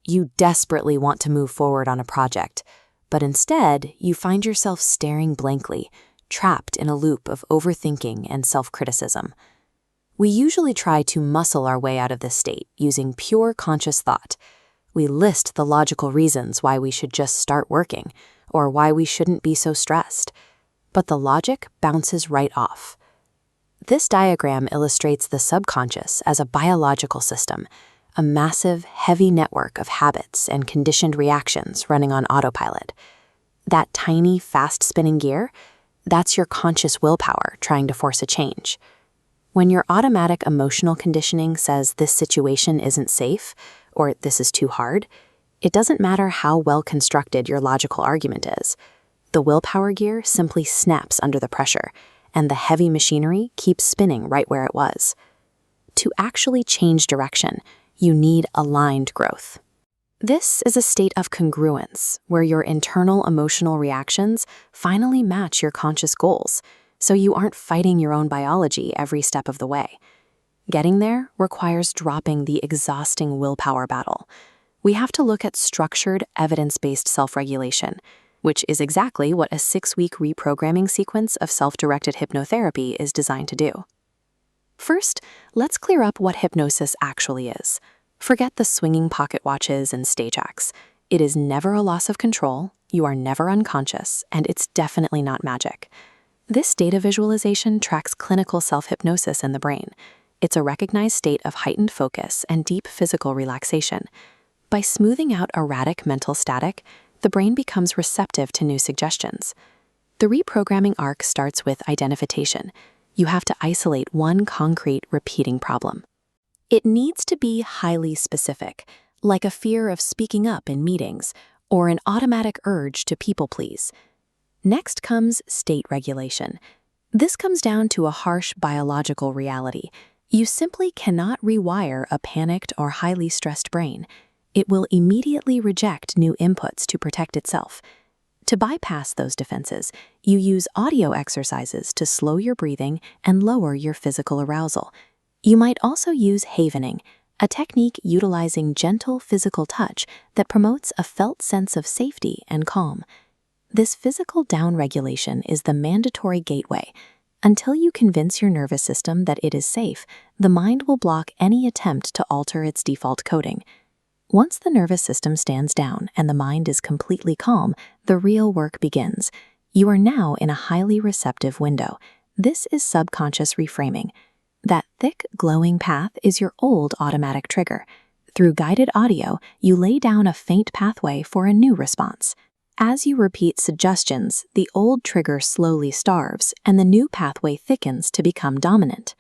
You desperately want to move forward on a project, but instead, you find yourself staring blankly, trapped in a loop of overthinking and self-criticism. We usually try to muscle our way out of this state using pure conscious thought. We list the logical reasons why we should just start working, or why we shouldn't be so stressed. But the logic bounces right off. This diagram illustrates the subconscious as a biological system, a massive, heavy network of habits and conditioned reactions running on autopilot. That tiny, fast-spinning gear, that's your conscious willpower trying to force a change. When your automatic emotional conditioning says this situation isn't safe, or this is too hard, it doesn't matter how well constructed your logical argument is. The willpower gear simply snaps under the pressure, and the heavy machinery keeps spinning right where it was. To actually change direction, you need aligned growth. This is a state of congruence, where your internal emotional reactions finally match your conscious goals, so you aren't fighting your own biology every step of the way. Getting there requires dropping the exhausting willpower battle. We have to look at structured, evidence-based self-regulation, which is exactly what a 6-week reprogramming sequence of self-directed hypnotherapy is designed to do. First, let's clear up what hypnosis actually is. Forget the swinging pocket watches and stage acts. It is never a loss of control, you are never unconscious, and it's definitely not magic. This data visualization tracks clinical self-hypnosis in the brain. It's a recognized state of heightened focus and deep physical relaxation. By smoothing out erratic mental static, the brain becomes receptive to new suggestions. The reprogramming arc starts with identification. You have to isolate one concrete, repeating problem. It needs to be highly specific, like a fear of speaking up in meetings or an automatic urge to people please. Next comes state regulation. This comes down to a harsh biological reality. You simply cannot rewire a panicked or highly stressed brain. It will immediately reject new inputs to protect itself. To bypass those defenses, you use audio exercises to slow your breathing and lower your physical arousal. You might also use havening, a technique utilizing gentle physical touch that promotes a felt sense of safety and calm. This physical downregulation is the mandatory gateway. Until you convince your nervous system that it is safe, the mind will block any attempt to alter its default coding. Once the nervous system stands down and the mind is completely calm, the real work begins. You are now in a highly receptive window. This is subconscious reframing. That thick, glowing path is your old automatic trigger. Through guided audio, you lay down a faint pathway for a new response. As you repeat suggestions, the old trigger slowly starves and the new pathway thickens to become dominant.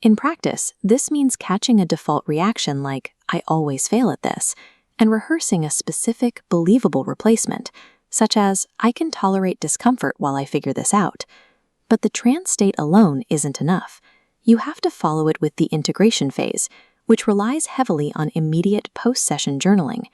In practice, this means catching a default reaction like, "I always fail at this," and rehearsing a specific, believable replacement, such as, "I can tolerate discomfort while I figure this out." But the trance state alone isn't enough. You have to follow it with the integration phase, which relies heavily on immediate post-session journaling.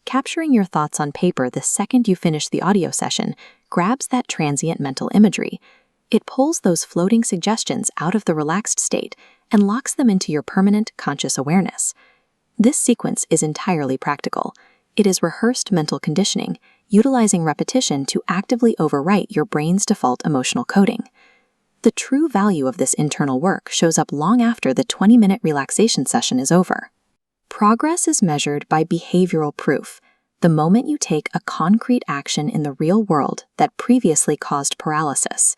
Capturing your thoughts on paper the second you finish the audio session grabs that transient mental imagery. It pulls those floating suggestions out of the relaxed state and locks them into your permanent conscious awareness. This sequence is entirely practical. It is rehearsed mental conditioning, utilizing repetition to actively overwrite your brain's default emotional coding. The true value of this internal work shows up long after the 20-minute relaxation session is over. Progress is measured by behavioral proof, the moment you take a concrete action in the real world that previously caused paralysis.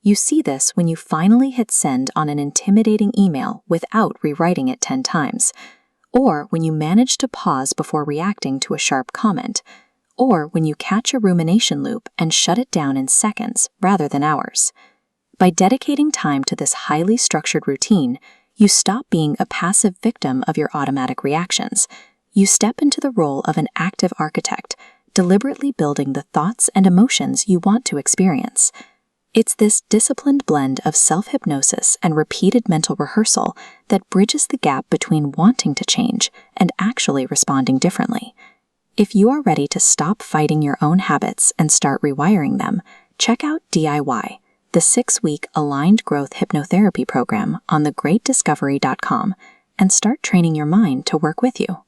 You see this when you finally hit send on an intimidating email without rewriting it 10 times, or when you manage to pause before reacting to a sharp comment, or when you catch a rumination loop and shut it down in seconds rather than hours. By dedicating time to this highly structured routine, you stop being a passive victim of your automatic reactions. You step into the role of an active architect, deliberately building the thoughts and emotions you want to experience. It's this disciplined blend of self-hypnosis and repeated mental rehearsal that bridges the gap between wanting to change and actually responding differently. If you are ready to stop fighting your own habits and start rewiring them, check out DIY, the 6-week Aligned Growth Hypnotherapy Program on thegreatdiscovery.com, and start training your mind to work with you.